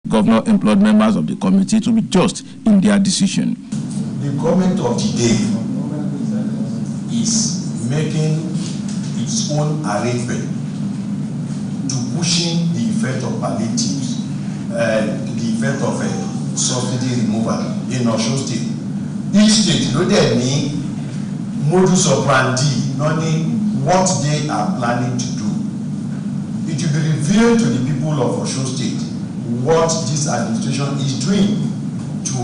Governor employed members of the committee to be just in their decision. The government of the day is making its own arrangement to pushing the effect of palliatives, the effect of subsidy removal in Osun State. Each state, no, they need modus operandi, knowing what they are planning to do. It will be revealed to the people of Osun State what this administration is doing to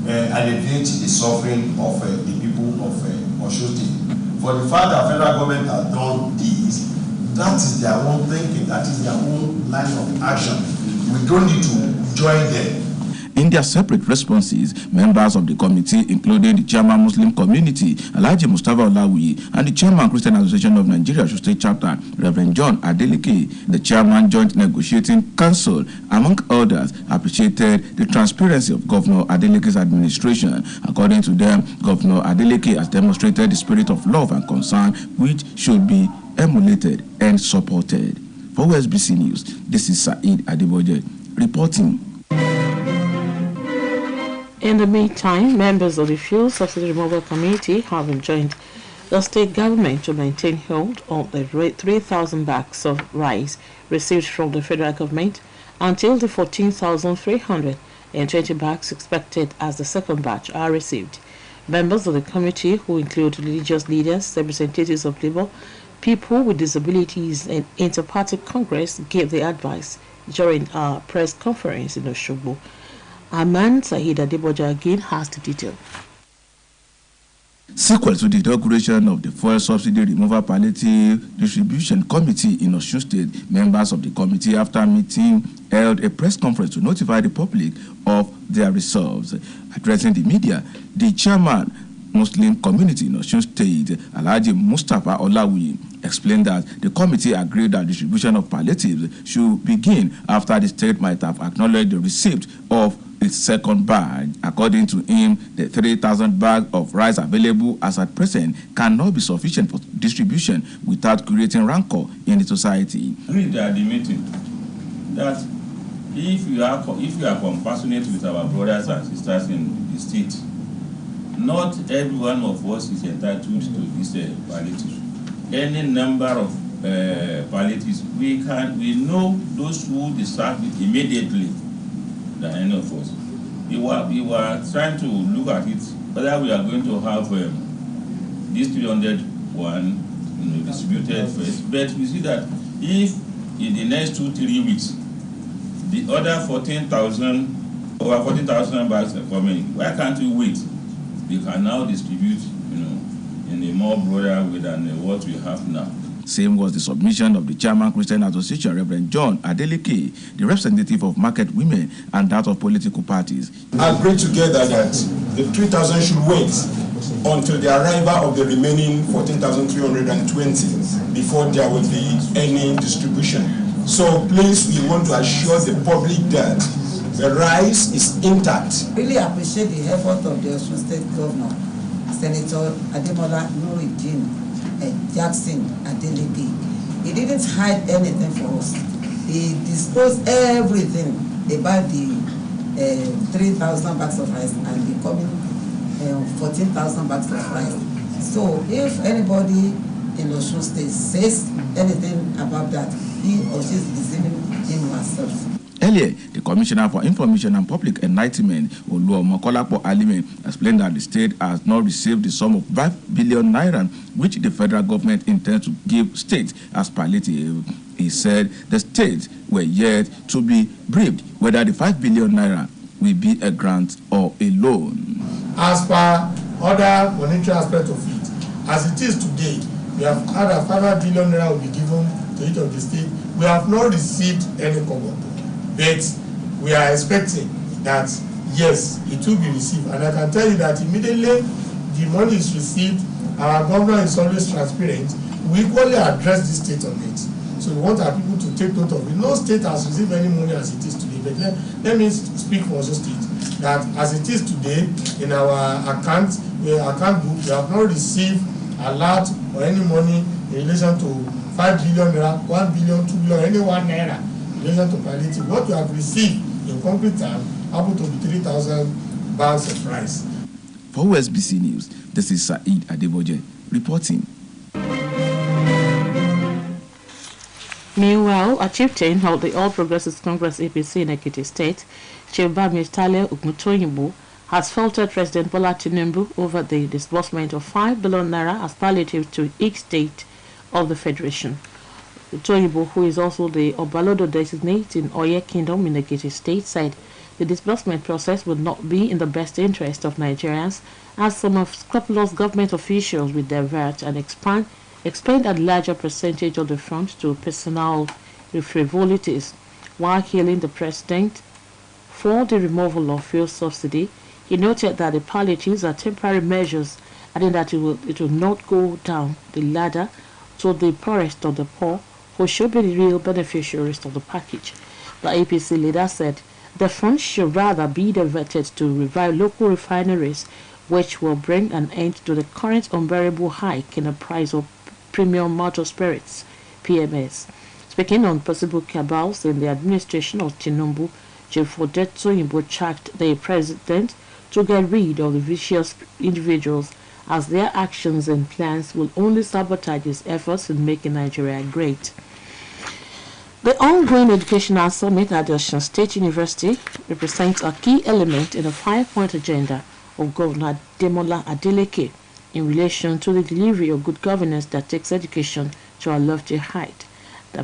alleviate the suffering of the people of Osun State. For the fact that federal government has done this, that is their own thinking, that is their own line of action. We don't need to join them. In their separate responses, members of the committee, including the chairman Muslim community, Alhaji Mustafa Olawiyi, and the chairman Christian Association of Nigeria Osun State Chapter, Reverend John Adeleke, the chairman Joint Negotiating Council, among others, appreciated the transparency of Governor Adeleke's administration. According to them, Governor Adeleke has demonstrated the spirit of love and concern which should be emulated and supported. For OSBC News, this is Said Adeboje reporting. In the meantime, members of the Fuel Subsidy Removal Committee have enjoined the state government to maintain hold on the 3,000 bags of rice received from the federal government until the 14,320 bags expected as the second batch are received. Members of the committee, who include religious leaders, representatives of labor, people with disabilities, and inter-party congress, gave the advice during a press conference in Osogbo. Aman Said Adeboja again has the detail. Sequel to the inauguration of the Fuel Subsidy Removal Palliative Distribution Committee in Osun State, members of the committee, after meeting, held a press conference to notify the public of their resolves. Addressing the media, the chairman, Muslim community in Osun State, Alhaji Mustafa Olawiyi, explained that the committee agreed that distribution of palliatives should begin after the state might have acknowledged the receipt of its second bag. According to him, the 3,000 bags of rice available as at present cannot be sufficient for distribution without creating rancor in the society. Agreed at the meeting that if you are compassionate with our brothers and sisters in the state, not every one of us is entitled to this palliative. Any number of palliatives, we know those who deserve it immediately than any of us. We were trying to look at it whether we are going to have this 301 distributed first, but we see that if in the next 2-3 weeks the other 14,000 bags are coming, why can't we wait? We can now distribute, in a more broader way than what we have now. Same was the submission of the chairman Christian Association, Reverend John Adeleke, the representative of market women, and that of political parties. Agreed together that the 3,000 should wait until the arrival of the remaining 14,320 before there will be any distribution. So please, we want to assure the public that the rice is intact. Really appreciate the effort of the Osun State Governor, Senator Ademola Nuruddin Jackson Adeleke. He didn't hide anything for us. He disclosed everything about the 3,000 bags of rice and the coming 14,000 bags of rice. So if anybody in Osun State says anything about that, he or she is deceiving him herself. Earlier, the Commissioner for Information and Public Enlightenment, Oluomokolapo Alime, explained that the state has not received the sum of 5 billion naira, which the federal government intends to give states as palliative. He said the states were yet to be briefed whether the 5 billion naira will be a grant or a loan. As per other monetary aspect of it, as it is today, we have had a 5 billion naira will be given to each of the states. We have not received any cover. But we are expecting that, yes, it will be received. And I can tell you that immediately the money is received, our governor is always transparent. We equally address the state on it. So we want our people to take note of it. No state has received any money as it is today. But let me speak for Osun State. That as it is today, in our account book, we have not received a lot or any money in relation to 5 billion naira, 1 billion, 2 billion, any 1 naira. To palliative. What you have received in concrete terms, happen to be 3,000 bags of rice. For OSBC News, this is Saeed Adeboje reporting. Meanwhile, a chieftain of the All Progressives Congress APC in Ekiti State, Chief Bamistale Ukmutoyimbo, has faulted President Bola Tinubu over the disbursement of 5 billion naira as palliative to each state of the Federation. Toyibo, who is also the Obalodo designate in Oye Kingdom in Ekiti State, said the disbursement process would not be in the best interest of Nigerians, as some of scrupulous government officials will divert and expend a larger percentage of the fund to personal frivolities. While hailing the president for the removal of fuel subsidy, he noted that the palliatives are temporary measures, adding that it will not go down the ladder to the poorest of the poor, who should be the real beneficiaries of the package. The APC leader said the funds should rather be diverted to revive local refineries, which will bring an end to the current unbearable hike in the price of premium motor spirits, PMS. Speaking on possible cabals in the administration of Tinubu, Chief Odetoyinbo charged the president to get rid of the vicious individuals, as their actions and plans will only sabotage his efforts in making Nigeria great. The ongoing educational summit at the Osun State University represents a key element in the 5-point agenda of Governor Demola Adeleke in relation to the delivery of good governance that takes education to a lofty height. The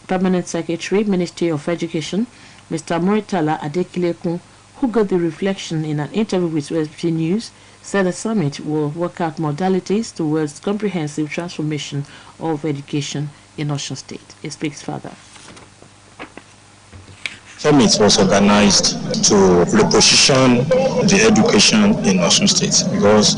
Permanent Secretary, Ministry of Education, Mr. Moritala Adekilekun, who got the reflection in an interview with OSBC News, said the summit will work out modalities towards comprehensive transformation of education in Osun State. He speaks further. Summit was organized to reposition the education in Osun State, because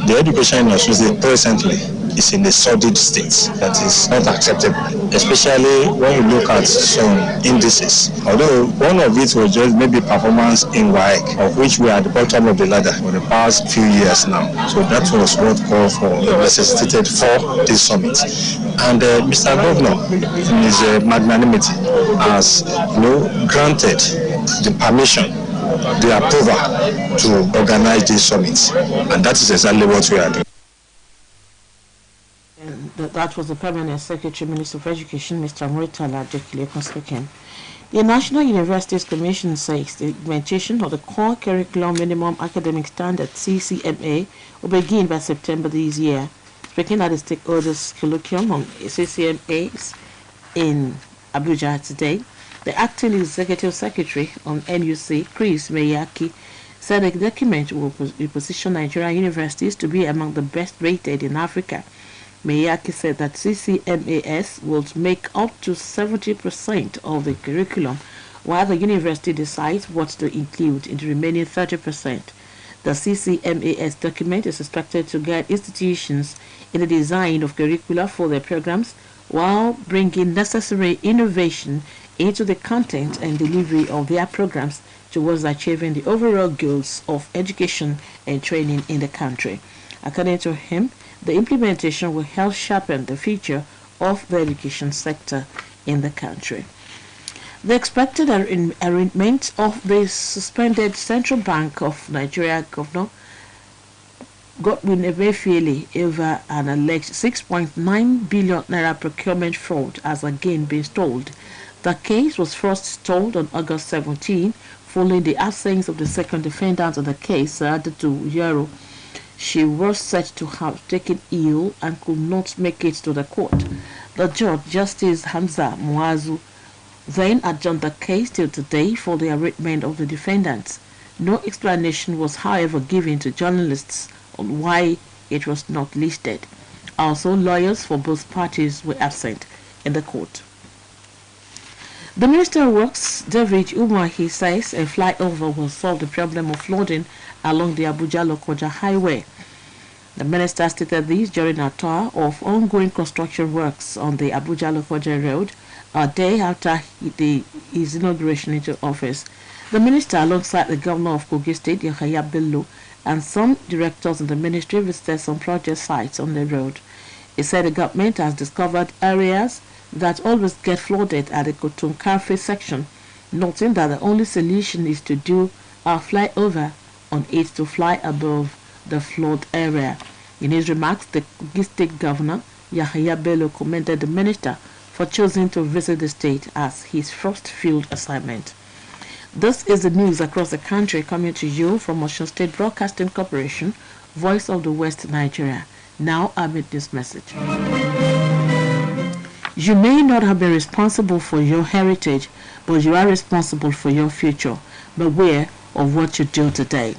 the education in Osun State presently is in a sordid state that is not acceptable, especially when you look at some indices. Although one of it was just maybe performance in WAEC, of which we are at the bottom of the ladder for the past few years now. So that was what called for, necessitated for this summit. And Mr. Governor, in his magnanimity, has granted the permission, the approval to organize this summit, and that is exactly what we are doing. That was the Permanent Secretary, Minister of Education, Mr. Moritala Adekilekun speaking. The National Universities Commission says the implementation of the Core Curriculum Minimum Academic Standard (CCMA) will begin by September this year. Speaking at the stakeholders colloquium on CCMAs in Abuja today, the Acting Executive Secretary on NUC, Chris Meyaki, said the document will position Nigerian universities to be among the best rated in Africa. Meyaki said that CCMAS will make up to 70% of the curriculum, while the university decides what to include in the remaining 30%. The CCMAS document is expected to guide institutions in the design of curricula for their programs, while bringing necessary innovation into the content and delivery of their programs towards achieving the overall goals of education and training in the country. According to him, the implementation will help sharpen the future of the education sector in the country. The expected arraignment of the suspended Central Bank of Nigeria Governor Godwin Emefiele over an alleged 6.9 billion naira procurement fraud has again been stalled. The case was first stalled on August 17, following the absence of the second defendant on the case, Adatu Yaro. She was said to have taken ill and could not make it to the court. The judge, Justice Hamza Muazu, then adjourned the case till today for the arraignment of the defendants. No explanation was, however, given to journalists on why it was not listed. Also, lawyers for both parties were absent in the court. The Minister of Works, David Umahi, says a flyover will solve the problem of flooding along the Abuja-Lokoja highway. The minister stated this during a tour of ongoing construction works on the Abuja-Lokoja road a day after his inauguration into office. The minister, alongside the governor of Kogi State, Yahaya Bello, and some directors in the ministry, visited some project sites on the road. He said the government has discovered areas that always get flooded at the Kotunkafe section, noting that the only solution is to do a flyover on it to fly above the flood area. In his remarks, the State Governor Yahaya Bello commended the minister for choosing to visit the state as his first field assignment. This is the news across the country coming to you from Osun State Broadcasting Corporation, Voice of the West, Nigeria. Now amid this message. You may not have been responsible for your heritage, but you are responsible for your future. Beware of what you do today.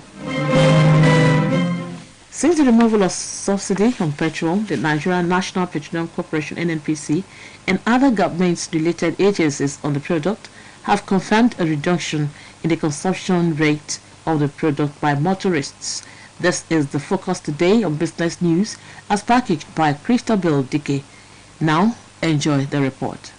Since the removal of subsidy on petrol, the Nigerian National Petroleum Corporation (NNPC) and other government-related agencies on the product have confirmed a reduction in the consumption rate of the product by motorists. This is the focus today on business news as packaged by Christabel Dike. Now, enjoy the report.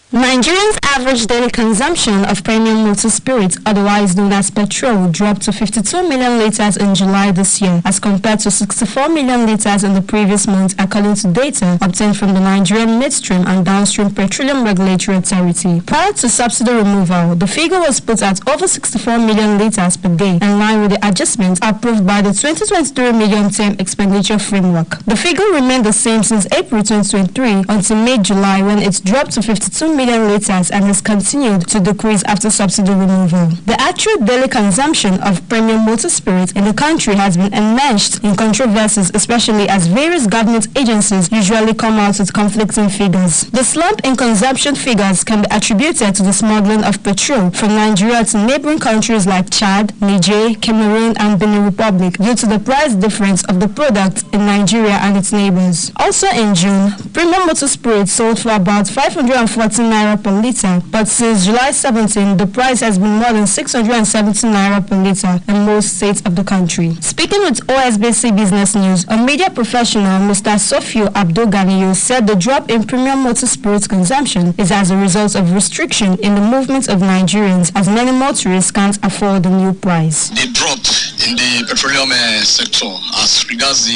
Nigerians' average daily consumption of premium motor spirits, otherwise known as petrol, dropped to 52 million litres in July this year, as compared to 64 million litres in the previous month, according to data obtained from the Nigerian Midstream and Downstream Petroleum Regulatory Authority. Prior to subsidy removal, the figure was put at over 64 million litres per day, in line with the adjustments approved by the 2023 Medium-Term Expenditure Framework. The figure remained the same since April 2023 until May-July, when it dropped to 52 million litres and has continued to decrease after subsidy removal. The actual daily consumption of premium motor spirits in the country has been enmeshed in controversies, especially as various government agencies usually come out with conflicting figures. The slump in consumption figures can be attributed to the smuggling of petrol from Nigeria to neighboring countries like Chad, Niger, Cameroon and Benin Republic due to the price difference of the product in Nigeria and its neighbors. Also in June, premium motor spirits sold for about 514 naira per litre, but since July 17, the price has been more than 670 naira per litre in most states of the country. Speaking with OSBC Business News, a media professional, Mr. Sofio Abdoganiyo, said the drop in premium motor spirits consumption is as a result of restriction in the movement of Nigerians, as many motorists can't afford the new price. The drop in the petroleum sector as regards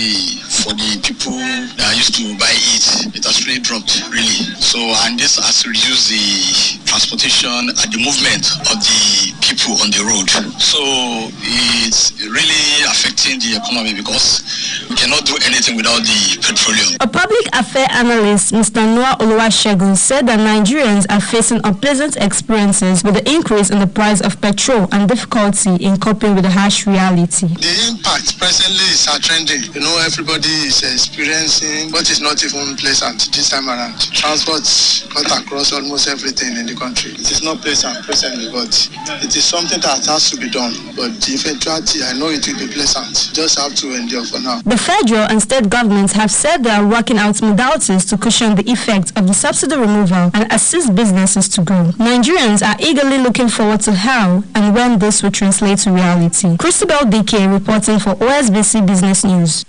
for the people that used to buy it has really dropped, really. So, and this has reduced the transportation and the movement of the people on the road. So it's really affecting the economy because we cannot do anything without the petroleum. A public affairs analyst, Mr. Noah Oluwasegun, said that Nigerians are facing unpleasant experiences with the increase in the price of petrol and difficulty in coping with the harsh reality. The impact presently is trending. You know, everybody is experiencing what is not even pleasant this time around. Transport cut across almost everything in the country. It is not pleasant presently, but it is something that has to be done. But the eventuality, I know it will be pleasant. Just have to endure for now. The federal and state governments have said they are working out modalities to cushion the effect of the subsidy removal and assist businesses to grow. Nigerians are eagerly looking forward to how and when this will translate to reality. Christabel DK reporting for OSBC Business News.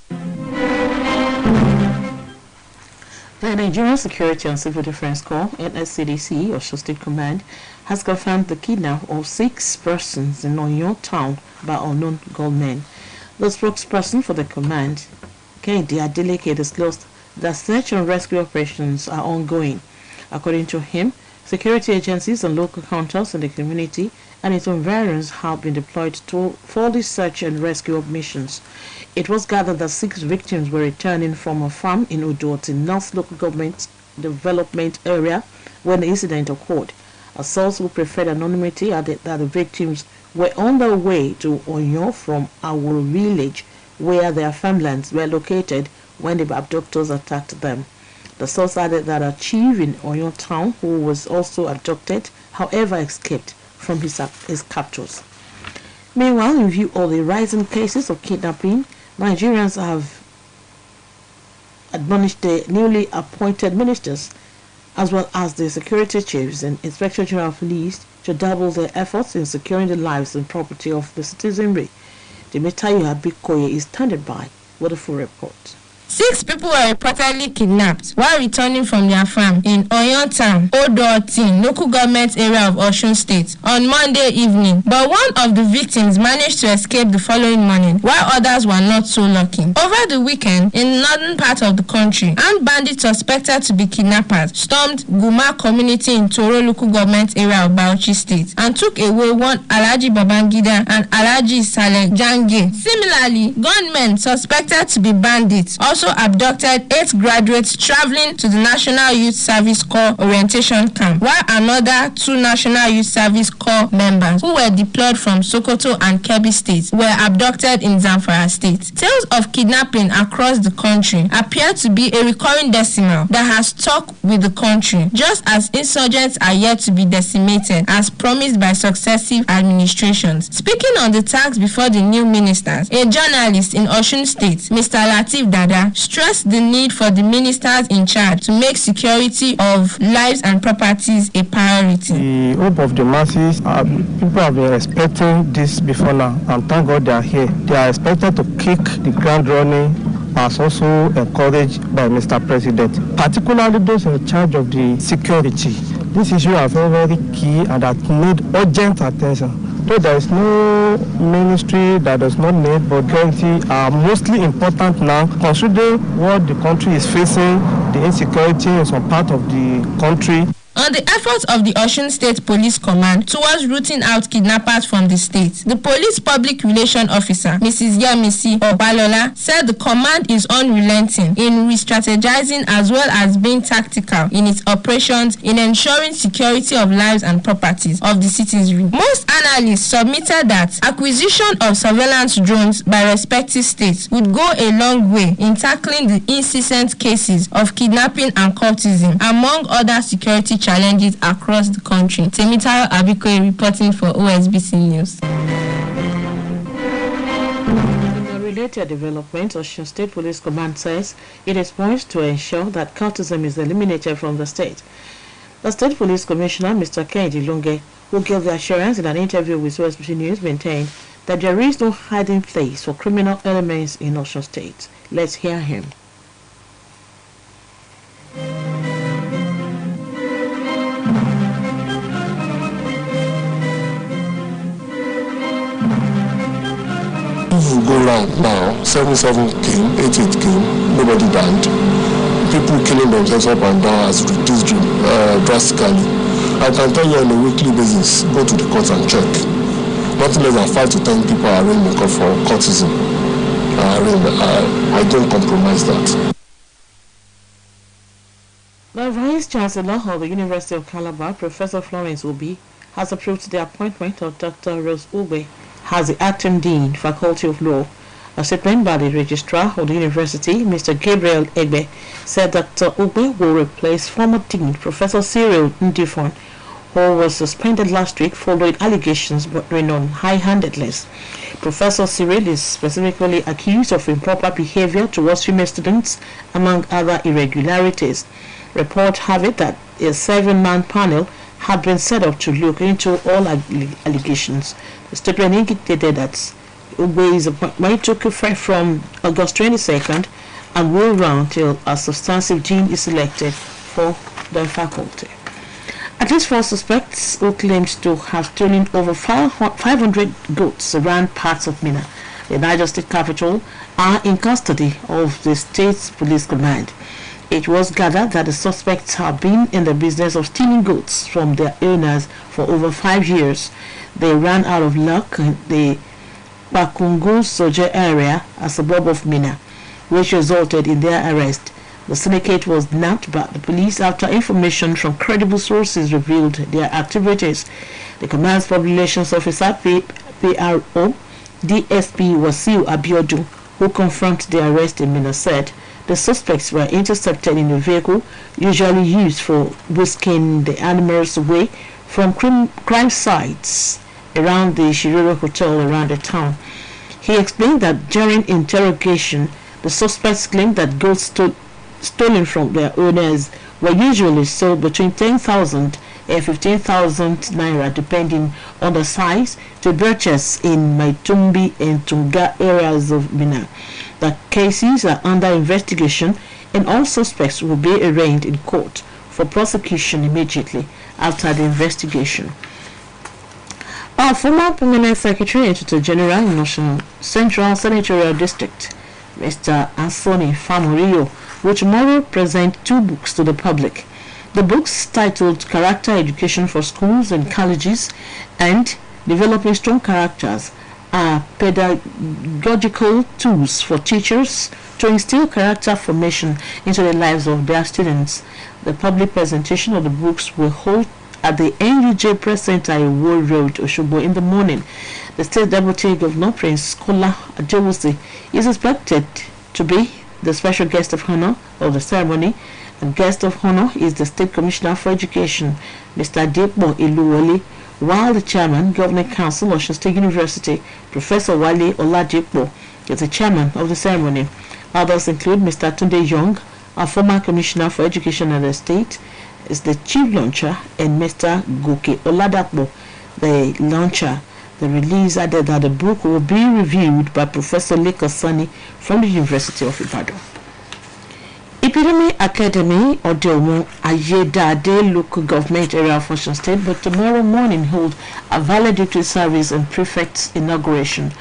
The Nigerian Security and Civil Defense Corps, NSCDC, Osun State Command, has confirmed the kidnapping of 6 persons in Oyo town by unknown gunmen. The spokesperson for the command, Kehinde Adeleke, disclosed that search and rescue operations are ongoing. According to him, security agencies and local counters in the community and its environs have been deployed for the search and rescue missions. It was gathered that 6 victims were returning from a farm in Udoti, North Local Government Development Area when the incident occurred. A source who preferred anonymity added that the victims were on their way to Oyo from Awuru village, where their farmlands were located when the abductors attacked them. The source added that a chief in Oyo town, who was also abducted, however escaped from his captors. Meanwhile, in view of the rising cases of kidnapping, Nigerians have admonished the newly appointed ministers as well as the security chiefs and Inspector General of Police to double their efforts in securing the lives and property of the citizenry. Temitayo Abikoye is standing by with a full report. 6 people were reportedly kidnapped while returning from their farm in Oyon Town, Odo-Otin, local government area of Osun State, on Monday evening. But one of the victims managed to escape the following morning, while others were not so lucky. Over the weekend, in northern part of the country, armed bandits suspected to be kidnappers stormed Guma community in Toro local government area of Bauchi State and took away one Alhaji Babangida and Alhaji Saleh Jange. Similarly, gunmen suspected to be bandits also abducted 8 graduates traveling to the National Youth Service Corps orientation camp, while another 2 National Youth Service Corps members who were deployed from Sokoto and Kebbi states were abducted in Zamfara state. Tales of kidnapping across the country appear to be a recurring decimal that has stuck with the country, just as insurgents are yet to be decimated as promised by successive administrations. Speaking on the task before the new ministers, a journalist in Osun State, Mr. Latif Dada, stressed the need for the ministers in charge to make security of lives and properties a priority. The hope of the masses, people have been expecting this before now, and thank God they are here. They are expected to kick the ground running, as also encouraged by Mr. President, particularly those in charge of the security. This issue is very, very key and that need urgent attention. So there is no ministry that does not need, but security are mostly important now, considering what the country is facing, the insecurity in some part of the country. On the efforts of the Osun State Police Command towards rooting out kidnappers from the state, the Police Public Relations Officer, Mrs. Yemisi Obalola, said the command is unrelenting in re-strategizing as well as being tactical in its operations in ensuring security of lives and properties of the citizenry. Most analysts submitted that acquisition of surveillance drones by respective states would go a long way in tackling the incessant cases of kidnapping and cultism, among other security challenges across the country. Temitaro Abikoye reporting for OSBC News. In a related development, Osun State Police Command says it is poised to ensure that cultism is eliminated from the state. The State Police Commissioner, Mr. Kennedy Lunge, who gave the assurance in an interview with OSBC News, maintained that there is no hiding place for criminal elements in Osun State. Let's hear him. Go round now, 7-7 came, 8-8 came, nobody died. People killing themselves up and down has reduced drastically. I can tell you on a weekly basis, go to the courts and check. Nothing less than 5 to 10 people are arraigned in court for cultism. I don't compromise that. The Vice Chancellor of the University of Calabar, Professor Florence Obi, has approved the appointment of Dr. Rose Ugbe as the acting Dean, Faculty of Law. A statement by the Registrar of the University, Mr. Gabriel Egbe, said Dr. Ugbe will replace former Dean, Professor Cyril Ndifon, who was suspended last week following allegations bordering on high-handedness. Professor Cyril is specifically accused of improper behavior towards female students, among other irregularities. Reports have it that a 7-man panel had been set up to look into all allegations. The statement indicated that Ugbe's appointment took effect from August 22nd and will run till a substantive dean is selected for the faculty. At least 4 suspects who claimed to have stolen over 500 goats around parts of Minna, the Niger State capital, are in custody of the State Police Command. It was gathered that the suspects have been in the business of stealing goats from their owners for over 5 years. They ran out of luck in the Bakungu Soje area, a suburb of Minna, which resulted in their arrest. The syndicate was nabbed by the police after information from credible sources revealed their activities. The command's public relations officer, PRO, DSP Wasiu Abiodun, who confronted the arrest in Minna, said the suspects were intercepted in a vehicle usually used for whisking the animals away from crime sites around the Shiroro Hotel around the town. He explained that during interrogation, the suspects claimed that goats stolen from their owners were usually sold between 10,000 and 15,000 naira depending on the size to purchase in Maitumbi and Tunga areas of Mina. The cases are under investigation and all suspects will be arraigned in court for prosecution immediately after the investigation. Our former Permanent Secretary and Attorney General in National Central Senatorial District, Mr. Anthony Famurio, will tomorrow present 2 books to the public. The books titled Character Education for Schools and Colleges and Developing Strong Characters are pedagogical tools for teachers to instill character formation into the lives of their students. The public presentation of the books will hold at the NUJ Press Center in Ward Road, Oshobo in the morning. The State Deputy Governor, Prince Kola Adewusi, is expected to be the special guest of honor of the ceremony. The guest of honor is the State Commissioner for Education, Mr. Depo Iluwole, while the Chairman, Governing Council, Osun State University, Professor Wale Oladipo, is the Chairman of the ceremony. Others include Mr. Tunde Young, our former Commissioner for Education in the state, is the Chief Launcher, and Mr. Goke Oladapo, the Launcher. The release added that the book will be reviewed by Professor Leko Sani from the University of Ibadan. Epidemic Academy Odeomo Ayedade local government area of Osun State, but tomorrow morning hold a valedictory service and prefect's inauguration.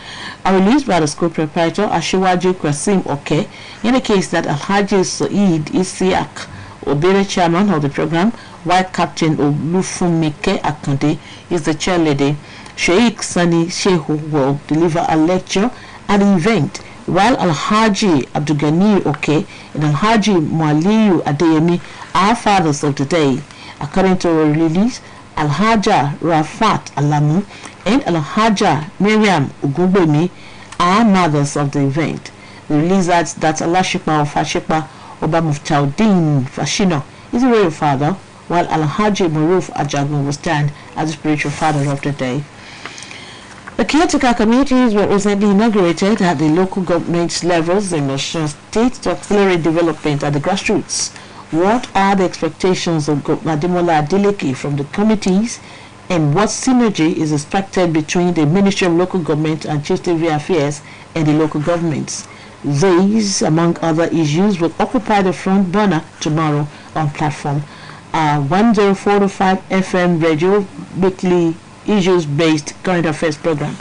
A release by the school proprietor Ashiwaju Kwasim Oke indicates that Alhaji Saeed Isiak Obere, chairman of the program, while Captain Olufumike Akande is the chairlady. Sheikh Sani Shehu will deliver a lecture at the event, while Alhaji Abdugani Oke and Alhaji Mwaliyu Adeyemi are fathers of the day. According to a release, Alhaja Rafat Alamu and Alhaja Miriam Ugumbemi are mothers of the event. The release adds that Alashipa of Fashipa Oba Muftaudin Fashino is the royal father, while Alhaji Maruf Ajagun will stand as the spiritual father of the day. The caretaker committees were recently inaugurated at the local government levels in Osun State to accelerate development at the grassroots. What are the expectations of Governor Ademola Adeleke from the committees, and what synergy is expected between the Ministry of Local Government and Chieftaincy Affairs and the local governments? These, among other issues, will occupy the front burner tomorrow on platform 104.5 FM radio weekly issues-based current affairs program.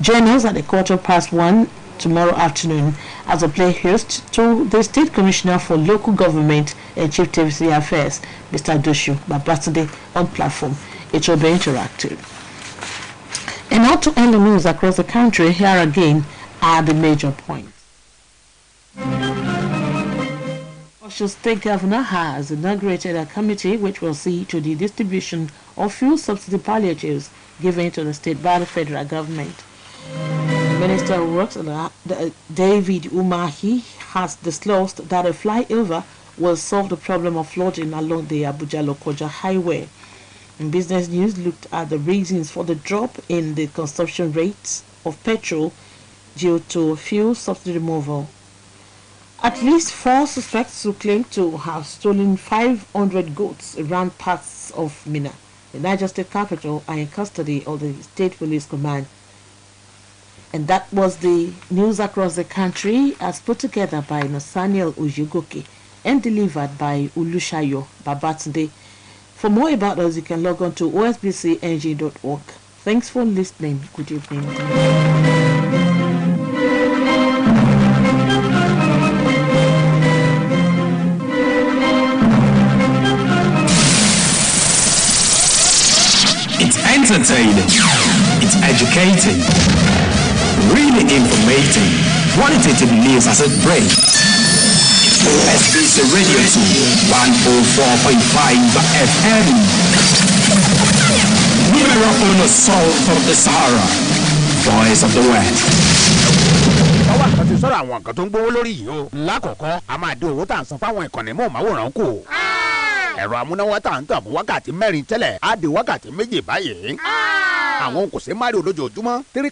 Join us at 1:15 tomorrow afternoon as a play host to the State Commissioner for Local Government and Chieftaincy Affairs, Mr. Doshu Babatunde, on platform. It will be interactive. And now to end the news across the country, here again are the major points. Osun State Governor has inaugurated a committee which will see to the distribution of fuel subsidy palliatives given to the state by the federal government. Minister of Works, David Umahi, has disclosed that a flyover will solve the problem of flooding along the Abuja-Lokoja highway. In business news, looked at the reasons for the drop in the consumption rates of petrol due to fuel subsidy removal. At least 4 suspects who claim to have stolen 500 goats around parts of Mina, the Niger State capital, are in custody of the State Police Command. And that was the news across the country as put together by Nathaniel Ujugoke and delivered by Ulushayo Babatunde. For more about us, you can log on to osbcng.org. Thanks for listening. Good evening. It's entertaining, it's educating, really informating, qualitative news as it breaks. OSBC Radio 2, 104.5 FM. Numero uno soul from the Sahara, voice of the West. Ọwọ́ àkàtì sọ̀rọ̀ àwọn nǹkan tó ń gbówó lórí yìí o. Lákọ̀ọ́kọ́, a máa dín owó tà ń san fáwọn ìkànnì mọ́ọ̀máwòrán kù. Ẹ̀rọ amúnáwá tà ń tàn fún wákàtí 4 tẹ́lẹ̀ á di wákàtí 2 báyìí. Àwọn kò sí Mario lójoojúmọ́ 3